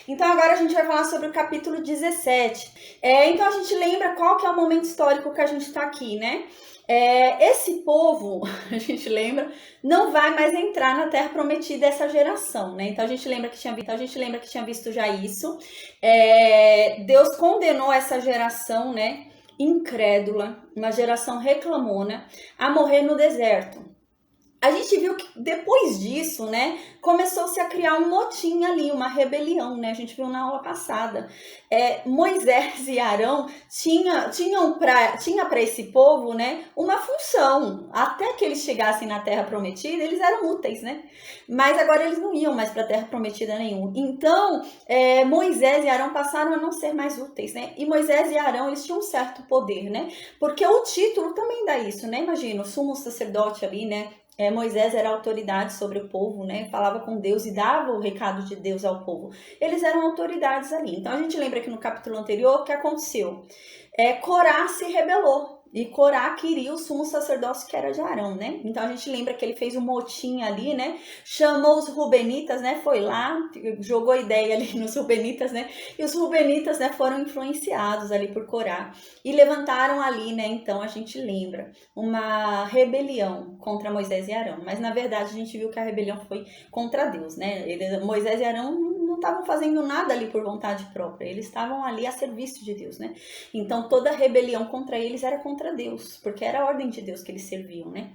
Então agora a gente vai falar sobre o capítulo 17. Então a gente lembra qual que é o momento histórico que a gente está aqui, né? Esse povo, a gente lembra, não vai mais entrar na Terra Prometida essa geração, né? Então a gente lembra que tinha visto já isso. Deus condenou essa geração, né? Incrédula, uma geração reclamona, a morrer no deserto. A gente viu que depois disso, né, começou-se a criar um motim ali, uma rebelião, né? A gente viu na aula passada. Moisés e Arão tinha para esse povo, né, uma função. Até que eles chegassem na Terra Prometida, eles eram úteis, né? Mas agora eles não iam mais para a Terra Prometida nenhum. Então, Moisés e Arão passaram a não ser mais úteis, né? E Moisés e Arão, eles tinham um certo poder, né? Porque o título também dá isso, né? Imagina, o sumo sacerdote ali, né? Moisés era autoridade sobre o povo, né? Falava com Deus e dava o recado de Deus ao povo. Eles eram autoridades ali. Então a gente lembra que no capítulo anterior o que aconteceu? Corá se rebelou. E Corá queria o sumo sacerdócio que era de Arão, né? Então a gente lembra que ele fez um motim ali, né? Chamou os Rubenitas, né? Foi lá, jogou ideia ali nos Rubenitas, né? E os Rubenitas, né, foram influenciados ali por Corá. E levantaram ali, né? Então a gente lembra uma rebelião contra Moisés e Arão. Mas na verdade a gente viu que a rebelião foi contra Deus, né? Moisés e Arão não estavam fazendo nada ali por vontade própria. Eles estavam ali a serviço de Deus, né? Então toda rebelião contra eles era contra Deus, porque era a ordem de Deus que eles serviam, né?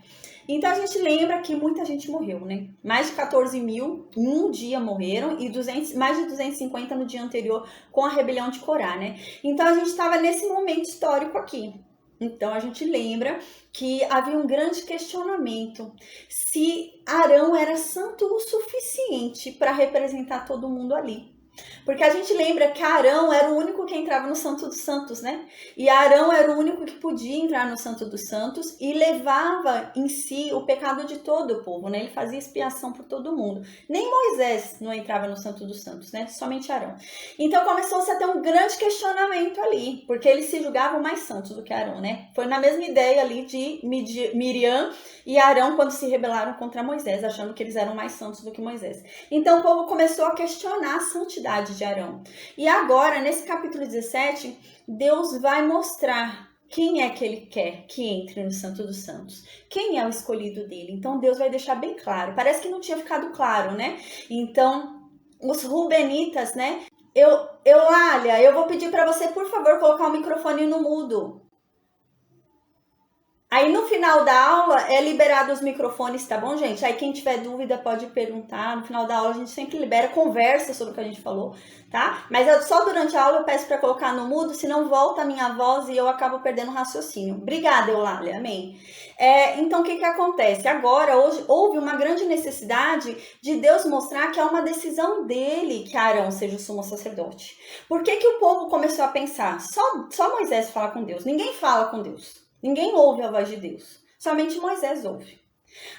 Então a gente lembra que muita gente morreu, né? Mais de 14 mil em um dia morreram e mais de 250 no dia anterior com a rebelião de Corá, né? Então a gente estava nesse momento histórico aqui. Então a gente lembra que havia um grande questionamento se Arão era santo o suficiente para representar todo mundo ali. Porque a gente lembra que Arão era o único que entrava no Santo dos Santos, né? E Arão era o único que podia entrar no Santo dos Santos e levava em si o pecado de todo o povo, né? Ele fazia expiação por todo mundo. Nem Moisés não entrava no Santo dos Santos, né? Somente Arão. Então começou-se a ter um grande questionamento ali, porque eles se julgavam mais santos do que Arão, né? Foi na mesma ideia ali de Miriam e Arão quando se rebelaram contra Moisés, achando que eles eram mais santos do que Moisés. Então o povo começou a questionar a santidade de Arão. E agora, nesse capítulo 17, Deus vai mostrar quem é que ele quer que entre no Santo dos Santos. Quem é o escolhido dele. Então, Deus vai deixar bem claro. Parece que não tinha ficado claro, né? Então, os Rubenitas, né? Eulália, eu vou pedir para você, por favor, colocar o microfone no mudo. Aí no final da aula é liberado os microfones, tá bom, gente? Aí quem tiver dúvida pode perguntar. No final da aula a gente sempre libera, conversa sobre o que a gente falou, tá? Mas só durante a aula eu peço para colocar no mudo, senão volta a minha voz e eu acabo perdendo o raciocínio. Obrigada, Eulália, amém. Então o que acontece? Agora, hoje, houve uma grande necessidade de Deus mostrar que é uma decisão dele que Arão seja o sumo sacerdote. Por que o povo começou a pensar? Só Moisés fala com Deus, ninguém fala com Deus. Ninguém ouve a voz de Deus. Somente Moisés ouve.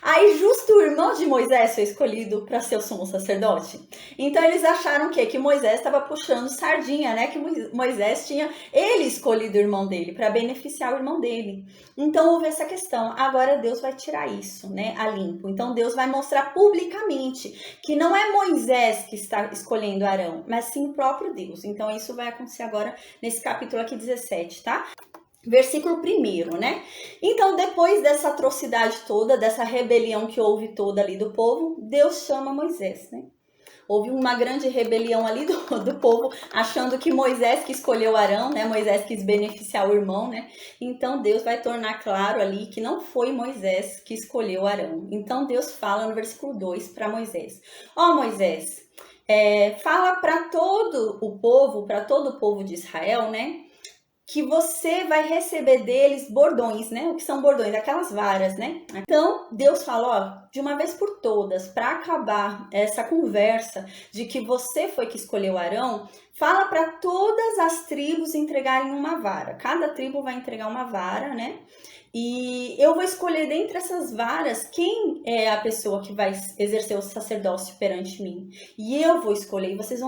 Aí justo o irmão de Moisés foi escolhido para ser o sumo sacerdote. Então eles acharam que Moisés estava puxando sardinha, né? Que Moisés tinha ele escolhido o irmão dele para beneficiar o irmão dele. Então houve essa questão. Agora Deus vai tirar isso, né? A limpo. Então Deus vai mostrar publicamente que não é Moisés que está escolhendo Arão, mas sim o próprio Deus. Então isso vai acontecer agora nesse capítulo aqui 17, tá? Versículo 1, né? Então, depois dessa atrocidade toda, dessa rebelião que houve toda ali do povo, Deus chama Moisés, né? Houve uma grande rebelião ali do povo, achando que Moisés que escolheu Arão, né? Moisés quis beneficiar o irmão, né? Então, Deus vai tornar claro ali que não foi Moisés que escolheu Arão. Então, Deus fala no versículo 2 para Moisés. Moisés, fala para todo o povo de Israel, né? Que você vai receber deles bordões, né? O que são bordões? Aquelas varas, né? Então, Deus fala, de uma vez por todas, para acabar essa conversa de que você foi que escolheu Arão, fala para todas as tribos entregarem uma vara. Cada tribo vai entregar uma vara, né? E eu vou escolher dentre essas varas quem é a pessoa que vai exercer o sacerdócio perante mim. E eu vou escolher. E vocês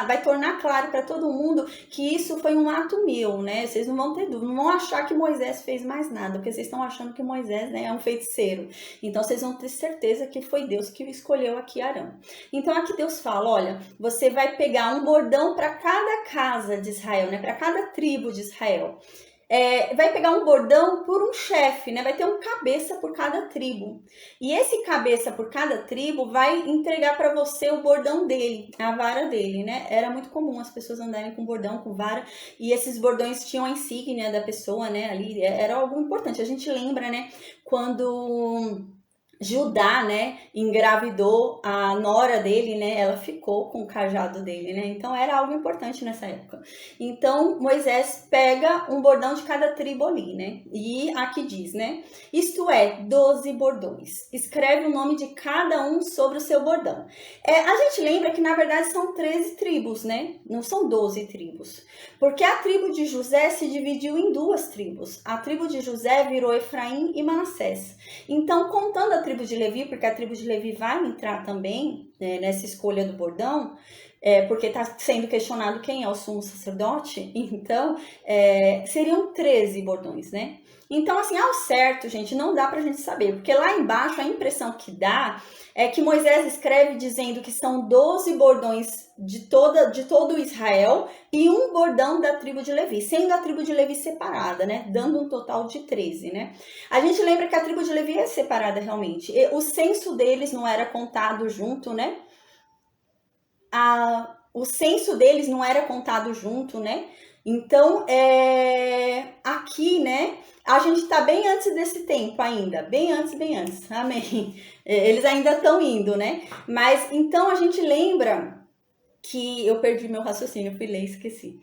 vai tornar claro para todo mundo que isso foi um ato meu, né? Vocês não vão ter dúvida, não vão achar que Moisés fez mais nada, porque vocês estão achando que Moisés, né, é um feiticeiro. Então vocês vão ter certeza que foi Deus que escolheu aqui Arão. Então aqui Deus fala, olha, você vai pegar um bordão para cada casa de Israel, né? Para cada tribo de Israel. Vai pegar um bordão por um chefe, né? Vai ter um cabeça por cada tribo. E esse cabeça por cada tribo vai entregar para você o bordão dele, a vara dele, né? Era muito comum as pessoas andarem com bordão, com vara, e esses bordões tinham a insígnia da pessoa, né? Ali era algo importante. A gente lembra, né? Quando Judá, né, engravidou a nora dele, né, ela ficou com o cajado dele, né, então era algo importante nessa época. Então Moisés pega um bordão de cada tribo ali, né, e aqui diz, né, isto é, 12 bordões, escreve o nome de cada um sobre o seu bordão. A gente lembra que na verdade são 13 tribos, né, não são 12 tribos, porque a tribo de José se dividiu em duas tribos, a tribo de José virou Efraim e Manassés. Então, contando a tribo de Levi, porque a tribo de Levi vai entrar também, né, nessa escolha do bordão, porque está sendo questionado quem é o sumo sacerdote, então seriam 13 bordões, né? Então, assim, ao certo, gente, não dá pra gente saber, porque lá embaixo a impressão que dá é que Moisés escreve dizendo que são 12 bordões de todo Israel e um bordão da tribo de Levi, sendo a tribo de Levi separada, né? Dando um total de 13, né? A gente lembra que a tribo de Levi é separada realmente. O censo deles não era contado junto, né? O censo deles não era contado junto, né? Então, aqui, né, a gente tá bem antes desse tempo ainda, bem antes, amém. Eles ainda estão indo, né? Mas, então, a gente lembra que eu perdi meu raciocínio, fui ler e esqueci.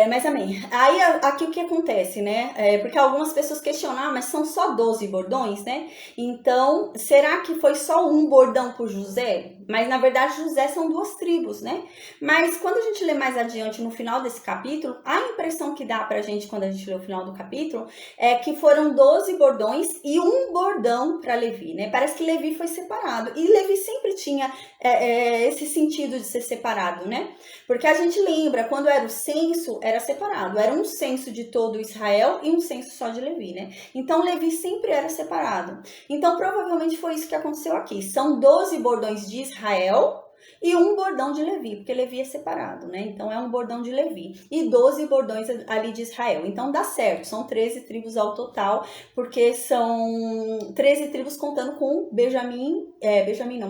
Mas amém. Aí aqui o que acontece, né? Porque algumas pessoas questionam, mas são só 12 bordões, né? Então, será que foi só um bordão por José? Mas na verdade José são duas tribos, né? Mas quando a gente lê mais adiante no final desse capítulo, a impressão que dá pra gente quando a gente lê o final do capítulo é que foram 12 bordões e um bordão para Levi, né? Parece que Levi foi separado. E Levi sempre tinha esse sentido de ser separado, né? Porque a gente lembra, quando era o censo, era separado. Era um censo de todo Israel e um censo só de Levi, né? Então, Levi sempre era separado. Então, provavelmente foi isso que aconteceu aqui. São 12 bordões de Israel e um bordão de Levi, porque Levi é separado, né? Então, é um bordão de Levi. E 12 bordões ali de Israel. Então, dá certo. São 13 tribos ao total, porque são 13 tribos contando com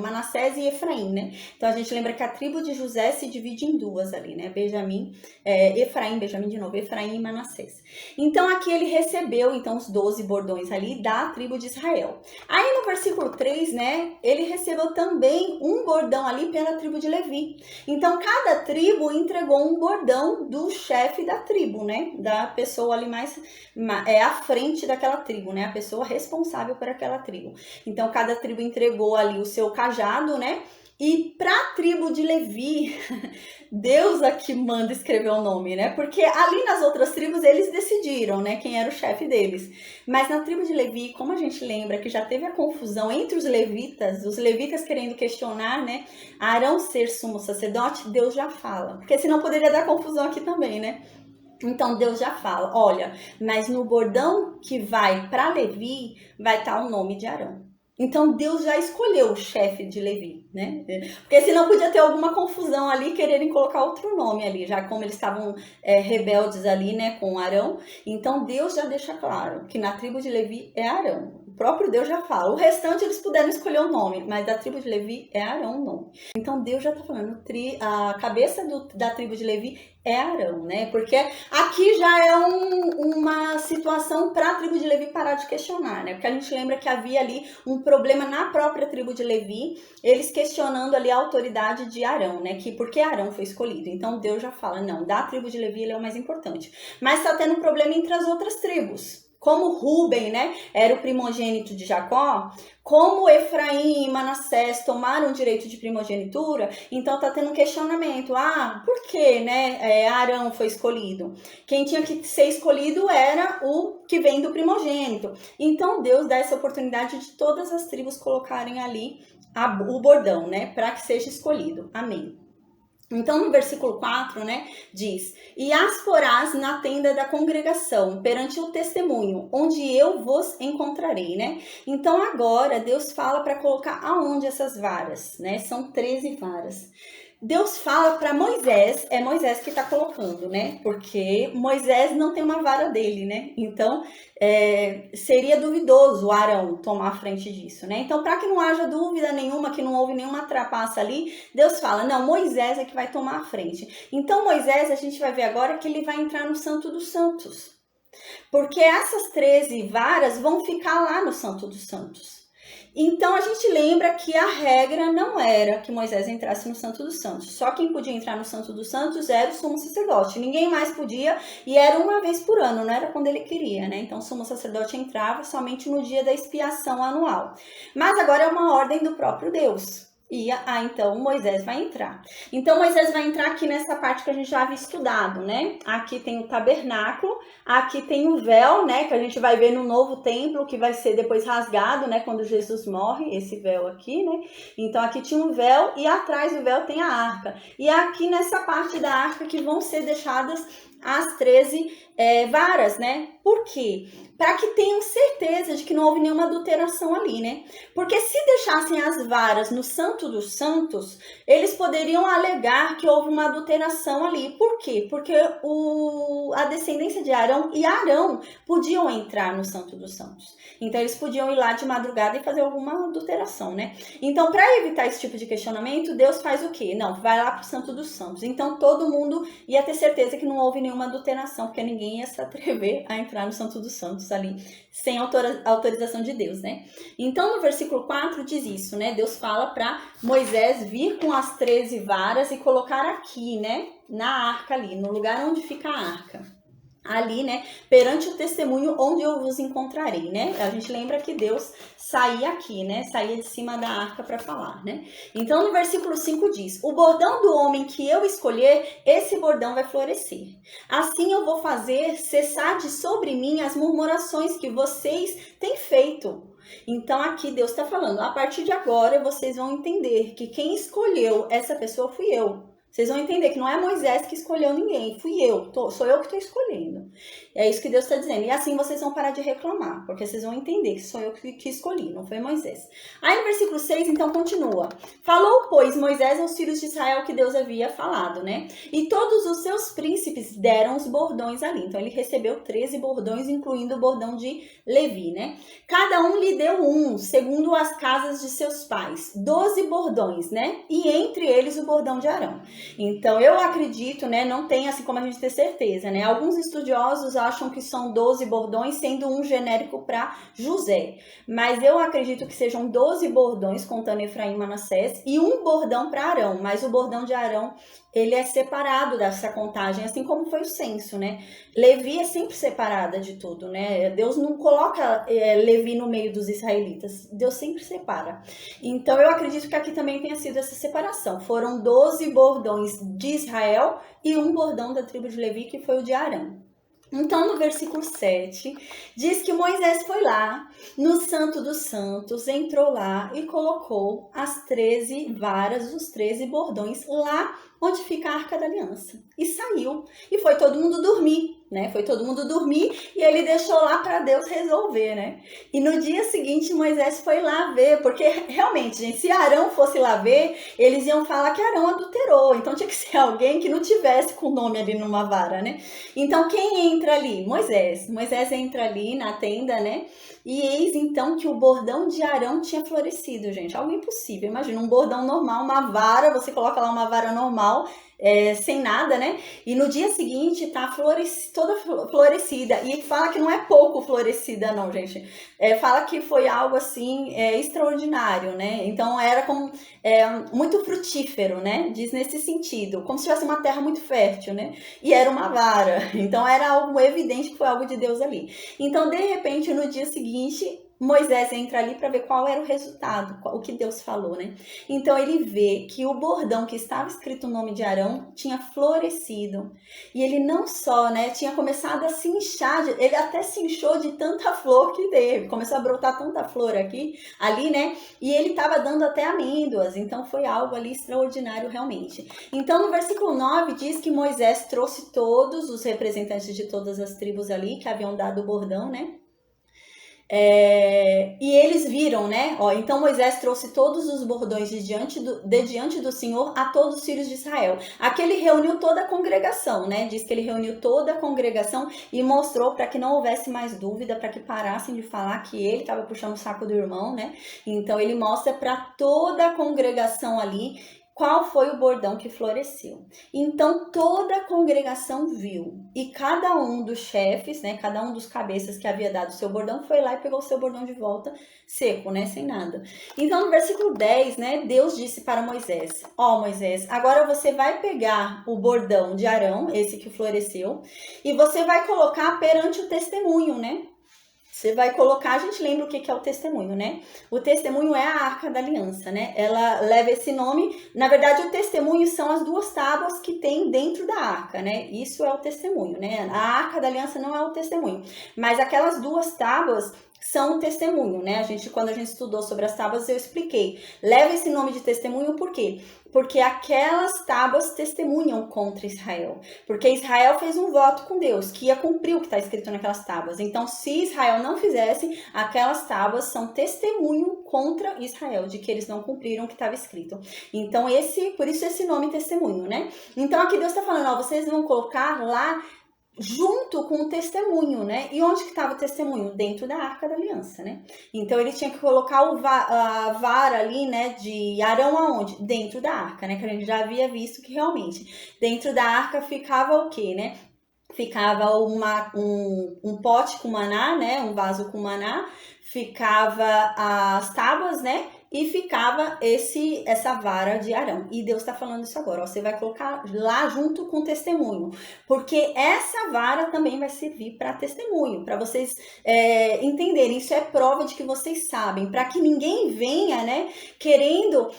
Manassés e Efraim, né? Então, a gente lembra que a tribo de José se divide em duas ali, né? Benjamim e Manassés. Então, aqui ele recebeu, então, os 12 bordões ali da tribo de Israel. Aí, no versículo 3, né? Ele recebeu também um bordão ali pela tribo de Levi. Então, cada tribo entregou um bordão do chefe da tribo, né? Da pessoa ali mais à frente daquela tribo, né? A pessoa responsável por aquela tribo. Então, cada tribo entregou ali o seu cajado, né? E para a tribo de Levi, Deus aqui manda escrever o nome, né? Porque ali nas outras tribos eles decidiram, né? Quem era o chefe deles. Mas na tribo de Levi, como a gente lembra que já teve a confusão entre os levitas querendo questionar, né? Arão ser sumo sacerdote, Deus já fala. Porque senão poderia dar confusão aqui também, né? Então Deus já fala, olha, mas no bordão que vai para Levi vai estar o nome de Arão. Então Deus já escolheu o chefe de Levi, né? Porque senão podia ter alguma confusão ali, quererem colocar outro nome ali, já como eles estavam rebeldes ali, né, com Arão. Então Deus já deixa claro que na tribo de Levi é Arão. O próprio Deus já fala. O restante eles puderam escolher o nome, mas da tribo de Levi é Arão o nome. Então Deus já está falando, a cabeça da tribo de Levi é Arão, né? Porque aqui já é uma situação para a tribo de Levi parar de questionar, né? Porque a gente lembra que havia ali um problema na própria tribo de Levi, eles questionando ali a autoridade de Arão, né? Que porque Arão foi escolhido. Então Deus já fala, não, da tribo de Levi ele é o mais importante. Mas está tendo problema entre as outras tribos. como Rúben, né, era o primogênito de Jacó, como Efraim e Manassés tomaram o direito de primogenitura, então tá tendo um questionamento. Por que, né, Arão foi escolhido? Quem tinha que ser escolhido era o que vem do primogênito. Então Deus dá essa oportunidade de todas as tribos colocarem ali o bordão, né, para que seja escolhido. Amém. Então, no versículo 4, né, diz: E as porás na tenda da congregação, perante o testemunho, onde eu vos encontrarei, né? Então, agora, Deus fala para colocar aonde essas varas, né? São 13 varas. Deus fala para Moisés, é Moisés que está colocando, né? Porque Moisés não tem uma vara dele, né? Então, seria duvidoso o Arão tomar a frente disso, né? Então, para que não haja dúvida nenhuma, que não houve nenhuma trapaça ali, Deus fala, não, Moisés é que vai tomar a frente. Então, Moisés, a gente vai ver agora que ele vai entrar no Santo dos Santos. Porque essas 13 varas vão ficar lá no Santo dos Santos. Então, a gente lembra que a regra não era que Moisés entrasse no Santo dos Santos. Só quem podia entrar no Santo dos Santos era o sumo sacerdote. Ninguém mais podia, e era uma vez por ano, não era quando ele queria, né? Então, o sumo sacerdote entrava somente no dia da expiação anual. Mas agora é uma ordem do próprio Deus. Então Moisés vai entrar. Então Moisés vai entrar aqui nessa parte que a gente já havia estudado, né? Aqui tem o tabernáculo, aqui tem o véu, né? Que a gente vai ver no novo templo, que vai ser depois rasgado, né? Quando Jesus morre, esse véu aqui, né? Então aqui tinha um véu e atrás do véu tem a arca. E aqui nessa parte da arca que vão ser deixadas as 13 varas, né? Por quê? Para que tenham certeza de que não houve nenhuma adulteração ali, né? Porque se deixassem as varas no Santo dos Santos, eles poderiam alegar que houve uma adulteração ali. Por quê? Porque a descendência de Arão e Arão podiam entrar no Santo dos Santos. Então, eles podiam ir lá de madrugada e fazer alguma adulteração, né? Então, para evitar esse tipo de questionamento, Deus faz o quê? Não, vai lá para o Santo dos Santos. Então, todo mundo ia ter certeza que não houve nenhuma adulteração, porque ninguém ia se atrever a entrar no Santo dos Santos ali, sem autorização de Deus, né? Então, no versículo 4 diz isso, né? Deus fala para Moisés vir com as 13 varas e colocar aqui, né? Na arca ali, no lugar onde fica a arca. Ali, né, perante o testemunho onde eu vos encontrarei, né? A gente lembra que Deus saía aqui, né? Saía de cima da arca para falar, né? Então, no versículo 5 diz: O bordão do homem que eu escolher, esse bordão vai florescer. Assim eu vou fazer cessar de sobre mim as murmurações que vocês têm feito. Então, aqui Deus está falando, a partir de agora vocês vão entender que quem escolheu essa pessoa fui eu. Vocês vão entender que não é Moisés que escolheu ninguém, fui eu, sou eu que estou escolhendo. É isso que Deus está dizendo. E assim vocês vão parar de reclamar, porque vocês vão entender que sou eu que escolhi, não foi Moisés. Aí no versículo 6, então, continua. Falou, pois, Moisés aos filhos de Israel que Deus havia falado, né? E todos os seus príncipes deram os bordões ali. Então, ele recebeu 13 bordões, incluindo o bordão de Levi, né? Cada um lhe deu um, segundo as casas de seus pais. 12 bordões, né? E entre eles o bordão de Arão. Então, eu acredito, né, não tem assim como a gente ter certeza, né? Alguns estudiosos acham que são 12 bordões, sendo um genérico para José. Mas eu acredito que sejam 12 bordões, contando Efraim e Manassés, e um bordão para Arão. Mas o bordão de Arão, ele é separado dessa contagem, assim como foi o censo, né? Levi é sempre separada de tudo, né? Deus não coloca Levi no meio dos israelitas. Deus sempre separa. Então, eu acredito que aqui também tenha sido essa separação. Foram 12 bordões de Israel e um bordão da tribo de Levi, que foi o de Arão. Então, no versículo 7, diz que Moisés foi lá, no Santo dos Santos, entrou lá e colocou as 13 varas, os 13 bordões lá onde fica a Arca da Aliança. E saiu. E foi todo mundo dormir, né? Foi todo mundo dormir e ele deixou lá para Deus resolver, né? E no dia seguinte, Moisés foi lá ver, porque realmente, gente, se Arão fosse lá ver, eles iam falar que Arão adulterou. Então tinha que ser alguém que não tivesse com o nome ali numa vara, né? Então quem entra ali? Moisés. Moisés entra ali na tenda, né? E eis então que o bordão de Arão tinha florescido, gente. Algo impossível. Imagina um bordão normal, uma vara, você coloca lá uma vara normal sem nada, né? E no dia seguinte tá toda florescida. E fala que não é pouco florescida, não, gente. Fala que foi algo assim extraordinário, né? Então era como muito frutífero, né? Diz nesse sentido, como se tivesse uma terra muito fértil, né? E era uma vara. Então era algo evidente que foi algo de Deus ali. Então, de repente, no dia seguinte, Moisés entra ali para ver qual era o resultado, o que Deus falou, né? Então ele vê que o bordão que estava escrito o nome de Arão tinha florescido. E ele não só, né, tinha começado a se inchar, ele até se inchou de tanta flor que teve. Começou a brotar tanta flor ali, né? E ele estava dando até amêndoas. Então foi algo ali extraordinário realmente. Então no versículo 9 diz que Moisés trouxe todos os representantes de todas as tribos ali que haviam dado o bordão, né? E eles viram, né? Então Moisés trouxe todos os bordões de diante do Senhor a todos os filhos de Israel. Aqui ele reuniu toda a congregação, né? Diz que ele reuniu toda a congregação e mostrou para que não houvesse mais dúvida, para que parassem de falar que ele estava puxando o saco do irmão, né? Então ele mostra para toda a congregação ali qual foi o bordão que floresceu. Então toda a congregação viu, e cada um dos chefes, né, cada um dos cabeças que havia dado o seu bordão, foi lá e pegou o seu bordão de volta, seco, né, sem nada. Então no versículo 10, né, Deus disse para Moisés: Moisés, agora você vai pegar o bordão de Arão, esse que floresceu, e você vai colocar perante o testemunho, né? Você vai colocar, a gente lembra o que é o testemunho, né? O testemunho é a Arca da Aliança, né? Ela leva esse nome. Na verdade, o testemunho são as duas tábuas que tem dentro da arca, né? Isso é o testemunho, né? A Arca da Aliança não é o testemunho. Mas aquelas duas tábuas são o testemunho, né? Quando a gente estudou sobre as tábuas, eu expliquei. Leva esse nome de testemunho por quê? Porque aquelas tábuas testemunham contra Israel. Porque Israel fez um voto com Deus, que ia cumprir o que está escrito naquelas tábuas. Então, se Israel não fizesse, aquelas tábuas são testemunho contra Israel, de que eles não cumpriram o que estava escrito. Então, por isso esse nome testemunho, né? Então, aqui Deus está falando, vocês vão colocar lá junto com o testemunho, né? E onde que estava o testemunho? Dentro da Arca da Aliança, né? Então ele tinha que colocar a vara ali, né, de Arão aonde? Dentro da arca, né? Que a gente já havia visto que realmente dentro da arca ficava o quê, né? Ficava um pote com maná, né? Um vaso com maná, ficava as tábuas, né? E ficava essa vara de Arão. E Deus está falando isso agora. Você vai colocar lá junto com o testemunho. Porque essa vara também vai servir para testemunho. Para vocês entenderem. Isso é prova de que vocês sabem. Para que ninguém venha, né, querendo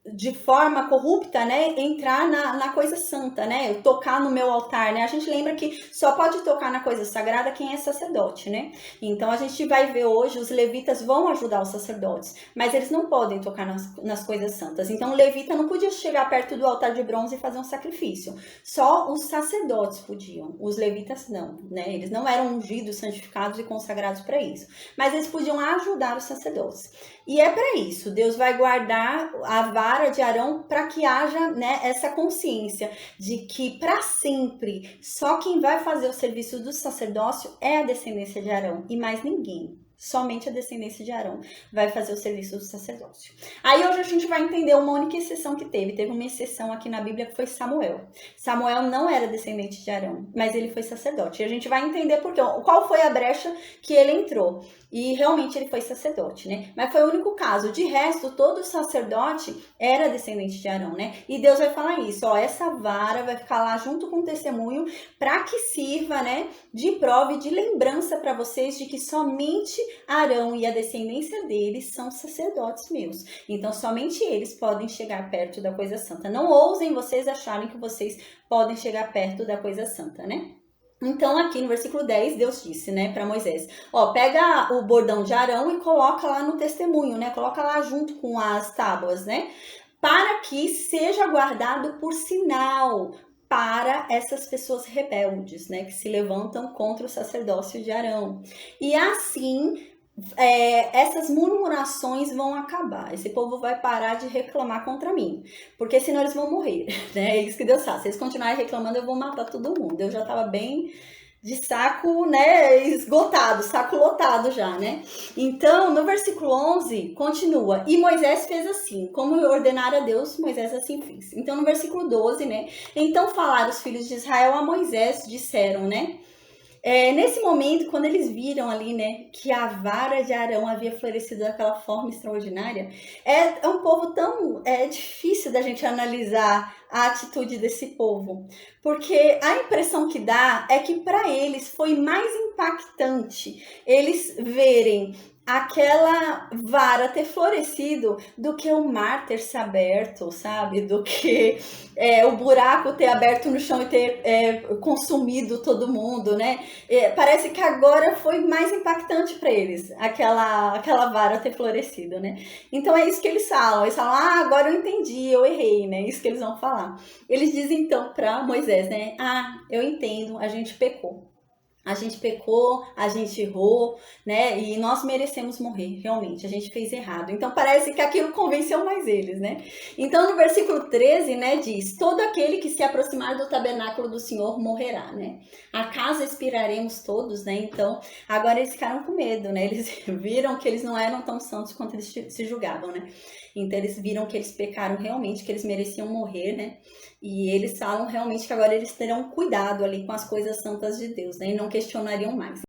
de forma corrupta, né, entrar na coisa santa, né, tocar no meu altar, né, a gente lembra que só pode tocar na coisa sagrada quem é sacerdote, né, então a gente vai ver hoje, os levitas vão ajudar os sacerdotes, mas eles não podem tocar nas coisas santas, então o levita não podia chegar perto do altar de bronze e fazer um sacrifício, só os sacerdotes podiam, os levitas não, né, eles não eram ungidos, santificados e consagrados para isso, mas eles podiam ajudar os sacerdotes, e é para isso, Deus vai guardar a vara de Arão para que haja, né, essa consciência de que para sempre só quem vai fazer o serviço do sacerdócio é a descendência de Arão e mais ninguém. Somente a descendência de Arão vai fazer o serviço do sacerdócio. Aí hoje a gente vai entender uma única exceção que teve. Teve uma exceção aqui na Bíblia que foi Samuel. Samuel não era descendente de Arão, mas ele foi sacerdote. E a gente vai entender por quê. Qual foi a brecha que ele entrou. E realmente ele foi sacerdote, né? Mas foi o único caso. De resto, todo sacerdote era descendente de Arão, né? E Deus vai falar isso, essa vara vai ficar lá junto com o testemunho para que sirva, né, de prova e de lembrança para vocês de que somente Arão e a descendência deles são sacerdotes meus. Então, somente eles podem chegar perto da coisa santa. Não ousem vocês acharem que vocês podem chegar perto da coisa santa, né? Então, aqui no versículo 10, Deus disse, né, para Moisés, pega o bordão de Arão e coloca lá no testemunho, né, coloca lá junto com as tábuas, né, para que seja guardado por sinal para essas pessoas rebeldes, né, que se levantam contra o sacerdócio de Arão. E assim, essas murmurações vão acabar, esse povo vai parar de reclamar contra mim, porque senão eles vão morrer, né? É isso que Deus faz, se eles continuarem reclamando eu vou matar todo mundo. Eu já estava bem de saco, né, esgotado, saco lotado já, né? Então, no versículo 11, continua, e Moisés fez assim, como ordenara a Deus, Moisés assim fez. Então, no versículo 12, né, então falaram os filhos de Israel a Moisés, disseram, né, nesse momento, quando eles viram ali, né, que a vara de Arão havia florescido daquela forma extraordinária, é um povo tão difícil da gente analisar a atitude desse povo, porque a impressão que dá é que para eles foi mais impactante eles verem aquela vara ter florescido do que o mar ter se aberto, sabe? Do que o buraco ter aberto no chão e ter consumido todo mundo, né? Parece que agora foi mais impactante para eles aquela vara ter florescido, né? Então é isso que eles falam. Eles falam, agora eu entendi, eu errei, né? Isso que eles vão falar. Eles dizem então para Moisés, né? Eu entendo, a gente pecou. A gente pecou, a gente errou, né? E nós merecemos morrer, realmente. A gente fez errado. Então parece que aquilo convenceu mais eles, né? Então no versículo 13, né, diz: todo aquele que se aproximar do tabernáculo do Senhor morrerá, né? Acaso expiraremos todos, né? Então agora eles ficaram com medo, né? Eles viram que eles não eram tão santos quanto eles se julgavam, né? Então eles viram que eles pecaram realmente, que eles mereciam morrer, né? E eles falam realmente que agora eles terão cuidado ali com as coisas santas de Deus, né? E não questionariam mais.